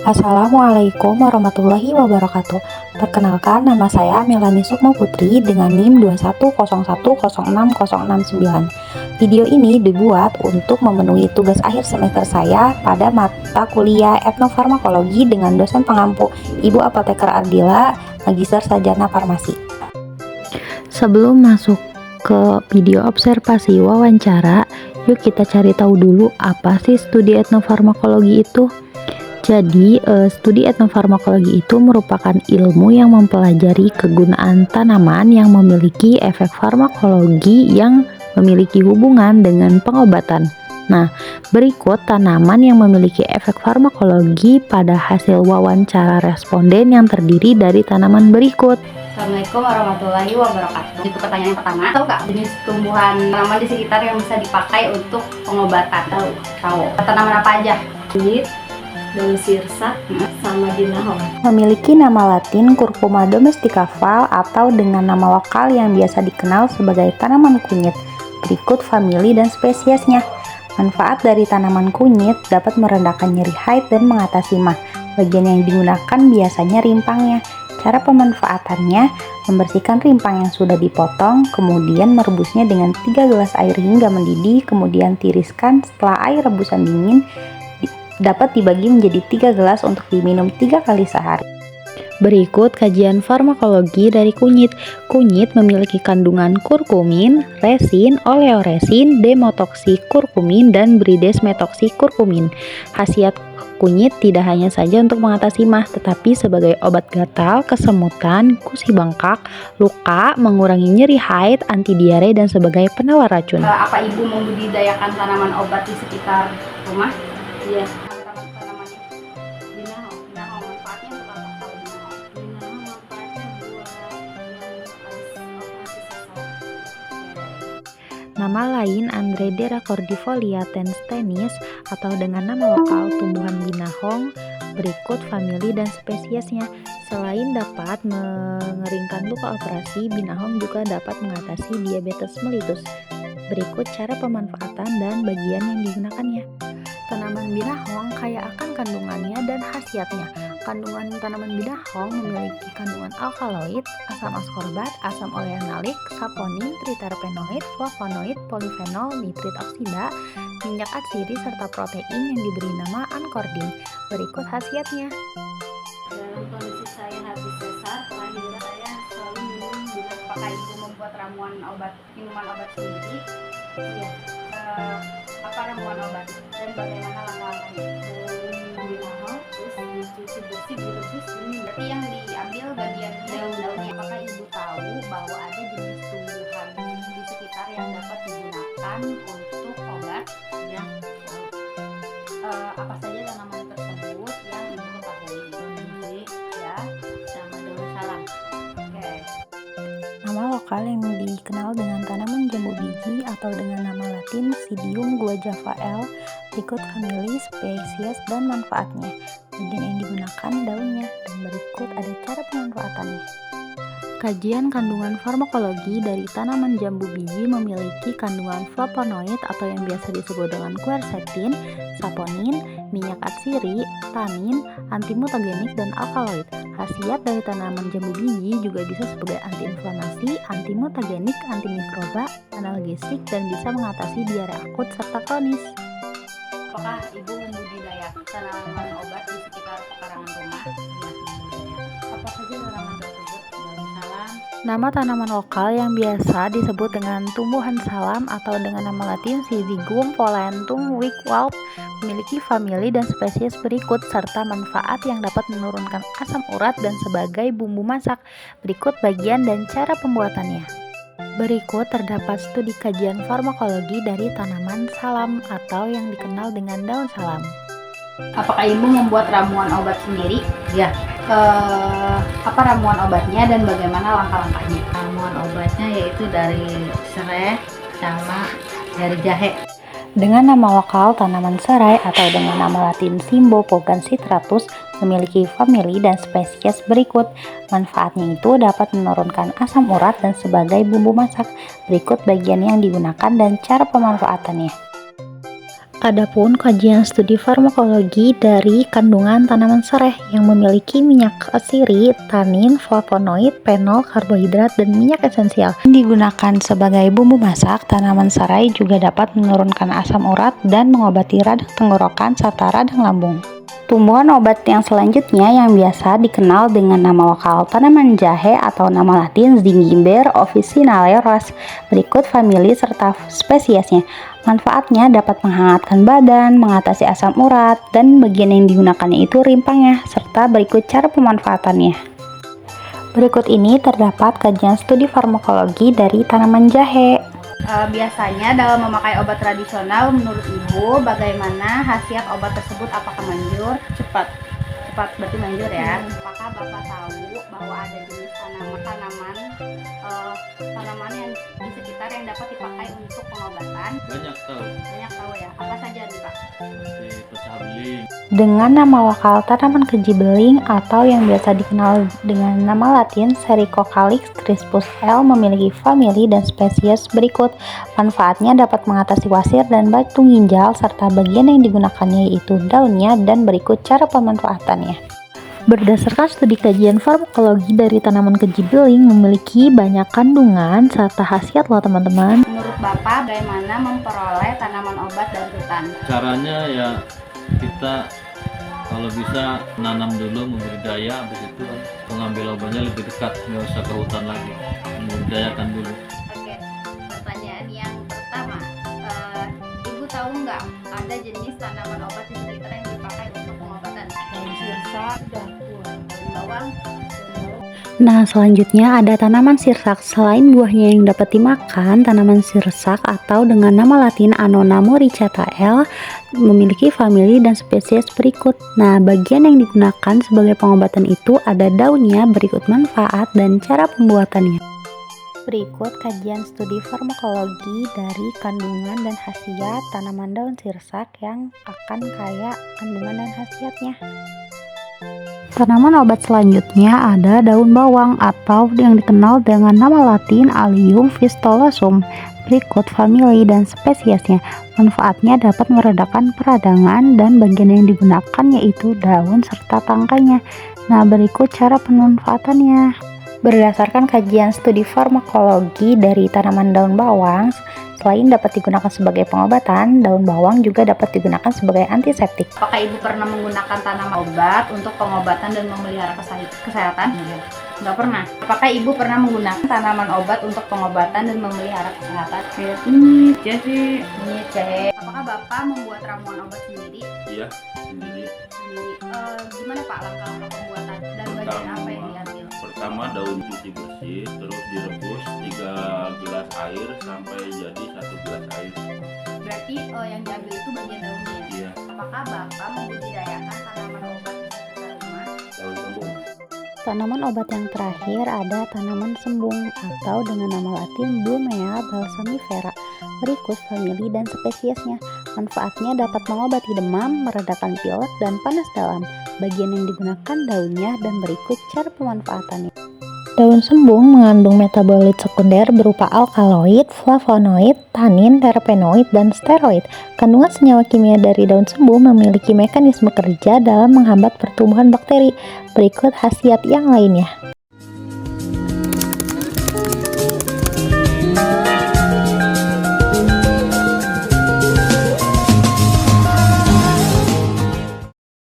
Assalamualaikum warahmatullahi wabarakatuh. Perkenalkan, nama saya Melani Sukma Putri dengan NIM 210106069. Video ini dibuat untuk memenuhi tugas akhir semester saya pada mata kuliah etnofarmakologi dengan dosen pengampu Ibu Apoteker Ardila, Magister Sarjana Farmasi. Sebelum masuk ke video observasi wawancara, yuk kita cari tahu dulu apa sih studi etnofarmakologi itu. Jadi, studi etnofarmakologi itu merupakan ilmu yang mempelajari kegunaan tanaman yang memiliki efek farmakologi yang memiliki hubungan dengan pengobatan. Nah, berikut tanaman yang memiliki efek farmakologi pada hasil wawancara responden yang terdiri dari tanaman berikut. Assalamualaikum warahmatullahi wabarakatuh. Itu pertanyaan yang pertama, tahu nggak jenis tumbuhan tanaman di sekitar yang bisa dipakai untuk pengobatan? Tahu. Tanaman apa aja? Kunyit, daun sirsak, sama binahong. Memiliki nama latin Curcuma domestica Val atau dengan nama lokal yang biasa dikenal sebagai tanaman kunyit. Berikut famili dan spesiesnya. Manfaat dari tanaman kunyit dapat merendahkan nyeri haid dan mengatasi MAH. Bagian yang digunakan biasanya rimpangnya. Cara pemanfaatannya, membersihkan rimpang yang sudah dipotong, kemudian merebusnya dengan 3 gelas air hingga mendidih, kemudian tiriskan. Setelah air rebusan dingin, dapat dibagi menjadi 3 gelas untuk diminum 3 kali sehari. Berikut kajian farmakologi dari kunyit. Kunyit memiliki kandungan kurkumin, resin, oleoresin, demotoksikurkumin, dan bridesmetoksikurkumin. Khasiat kunyit tidak hanya saja untuk mengatasi MAH, tetapi sebagai obat gatal, kesemutan, gusi bengkak, luka, mengurangi nyeri haid, anti diare, dan sebagai penawar racun. Apa Ibu membudidayakan tanaman obat di sekitar rumah? Iya. Tanaman binahong manfaatnya untuk apa? Kalau binahong? Binahong manfaatnya buat operasi sesar. Nama lain Andredera cordifolia tenstenis atau dengan nama lokal tumbuhan binahong. Berikut famili dan spesiesnya. Selain dapat mengeringkan luka operasi, binahong juga dapat mengatasi diabetes mellitus. Berikut cara pemanfaatan dan bagian yang digunakannya. Tanaman binahong kaya akan kandungannya dan khasiatnya. Kandungan tanaman binahong memiliki kandungan alkaloid, asam askorbat, asam oleanalik, saponin, triterpenoid, flavonoid, polifenol, nitrit oksida, minyak atsiri, serta protein yang diberi nama ankordin. Berikut khasiatnya. Dalam kondisi saya habis sesar, kelahiran saya selalu minum binahong. Apakah Ibu membuat minuman obat sendiri? Iya. Apa ramuan obat dan bagaimana langkah-langkahnya? Binahong, terus dicuci bersih, direbus, ini Berarti yang diambil bagian daun-daunnya. Apakah Ibu tahu bahwa ada jenis tumbuhan di sekitar yang dapat digunakan untuk obat? ya. Apa saja tanaman tersebut yang Ibu ketahui? Biji, Ya, sama daun salam. oke. Nama lokal yang dikenal dengan tanaman jambu biji atau dengan nama latin Psidium guajavae. Berikut famili, spesies, dan manfaatnya. Bagian yang digunakan daunnya, dan berikut ada cara pemanfaatannya. Kajian kandungan farmakologi dari tanaman jambu biji memiliki kandungan flavonoid atau yang biasa disebut dengan quercetin, saponin, minyak atsiri, tanin, antimutagenik, dan alkaloid. Khasiat dari tanaman jambu biji juga bisa sebagai antiinflamasi, antimutagenik, antimikroba, analgesik, dan bisa mengatasi diare akut serta kronis. Apakah Ibu membudidayakan tanaman obat di sekitar pekarangan rumah? Apa saja tanaman tersebut? Daun salam, Nama tanaman lokal yang biasa disebut dengan tumbuhan salam atau dengan nama latin Syzygium pollentum wickwalp memiliki famili dan spesies berikut serta manfaat yang dapat menurunkan asam urat dan sebagai bumbu masak. Berikut bagian dan cara pembuatannya. Berikut terdapat studi kajian farmakologi dari tanaman salam atau yang dikenal dengan daun salam. Apakah Ibu membuat ramuan obat sendiri? ya. Apa ramuan obatnya dan bagaimana langkah-langkahnya? Ramuan obatnya yaitu dari serai sama dari jahe. Dengan nama lokal tanaman serai atau dengan nama latin Cymbopogon citratus memiliki famili dan spesies berikut. Manfaatnya itu dapat menurunkan asam urat dan sebagai bumbu masak. Berikut bagian yang digunakan dan cara pemanfaatannya. Adapun kajian studi farmakologi dari kandungan tanaman serai yang memiliki minyak asiri, tanin, flavonoid, fenol, karbohidrat, dan minyak esensial. Digunakan sebagai bumbu masak, tanaman serai juga dapat menurunkan asam urat dan mengobati radang tenggorokan serta radang lambung. Tumbuhan obat yang selanjutnya yang biasa dikenal dengan nama lokal tanaman jahe atau nama latin Zingiber officinale Ross. Berikut famili serta spesiesnya. Manfaatnya dapat menghangatkan badan, mengatasi asam urat, dan bagian yang digunakannya itu rimpangnya, serta berikut cara pemanfaatannya. Berikut ini terdapat kajian studi farmakologi dari tanaman jahe. Biasanya dalam memakai obat tradisional, menurut Ibu, bagaimana khasiat obat tersebut? Apakah manjur? Cepat berarti manjur ya. Apakah Bapak tahu bahwa ada jenis tanaman yang di sekitar yang dapat dipakai untuk pengobatan? Banyak tahu Ya. Apa saja nih Pak? seperti pecah beling, Dengan nama lokal tanaman keji beling atau yang biasa dikenal dengan nama latin Sericocalyx crispus L memiliki famili dan spesies berikut. Manfaatnya dapat mengatasi wasir dan batu ginjal serta bagian yang digunakannya yaitu daunnya, dan berikut cara pemanfaatannya. Berdasarkan studi kajian farmakologi dari tanaman keji beling memiliki banyak kandungan serta khasiat loh teman-teman. Menurut Bapak, bagaimana memperoleh tanaman obat dari hutan? caranya ya kita kalau bisa nanam dulu, membudidaya, habis itu pengambil obatnya lebih dekat, nggak usah ke hutan lagi, membudidayakan dulu. Oke, pertanyaan yang pertama, Ibu tahu nggak ada jenis tanaman obat di sekitar yang dipakai untuk pengobatan? Daun sirsak, daun Bawang, Nah, selanjutnya ada tanaman sirsak. Selain buahnya yang dapat dimakan, tanaman sirsak atau dengan nama latin Annona muricata L memiliki famili dan spesies berikut. Nah, bagian yang digunakan sebagai pengobatan itu ada daunnya, berikut manfaat dan cara pembuatannya. Berikut kajian studi farmakologi dari kandungan dan khasiat tanaman daun sirsak yang akan kaya kandungan dan khasiatnya. Tanaman obat selanjutnya ada daun bawang atau yang dikenal dengan nama latin Allium fistulosum. Berikut famili dan spesiesnya. Manfaatnya dapat meredakan peradangan dan bagian yang digunakan yaitu daun serta tangkainya. Nah, berikut cara pemanfaatannya. Berdasarkan kajian studi farmakologi dari tanaman daun bawang, selain dapat digunakan sebagai pengobatan, daun bawang juga dapat digunakan sebagai antiseptik. apakah Ibu pernah menggunakan tanaman obat untuk pengobatan dan memelihara kesehatan? Nggak pernah. Apakah Ibu pernah menggunakan tanaman obat untuk pengobatan dan memelihara kesehatan? Jahe. Apakah Bapak membuat ramuan obat sendiri? Iya, sendiri. Gimana Pak langkah-langkah pembuatan dan bagian apa yang diambil? Pertama daun cuci bersih, terus direbus 3 gelas air sampai jadi 1 gelas air. Berarti yang diambil itu bagian daunnya ya? Iya, Apakah Bapak membudidayakan tanaman obat di sekitar rumah? daun sembung. Tanaman obat yang terakhir ada tanaman sembung atau dengan nama latin Blumea balsamifera. Berikut famili dan spesiesnya. Manfaatnya dapat mengobati demam, meredakan pilek dan panas dalam. Bagian yang digunakan daunnya, dan berikut cara pemanfaatannya. Daun sembung mengandung metabolit sekunder berupa alkaloid, flavonoid, tanin, terpenoid, dan steroid. Kandungan senyawa kimia dari daun sembung memiliki mekanisme kerja dalam menghambat pertumbuhan bakteri. Berikut khasiat yang lainnya.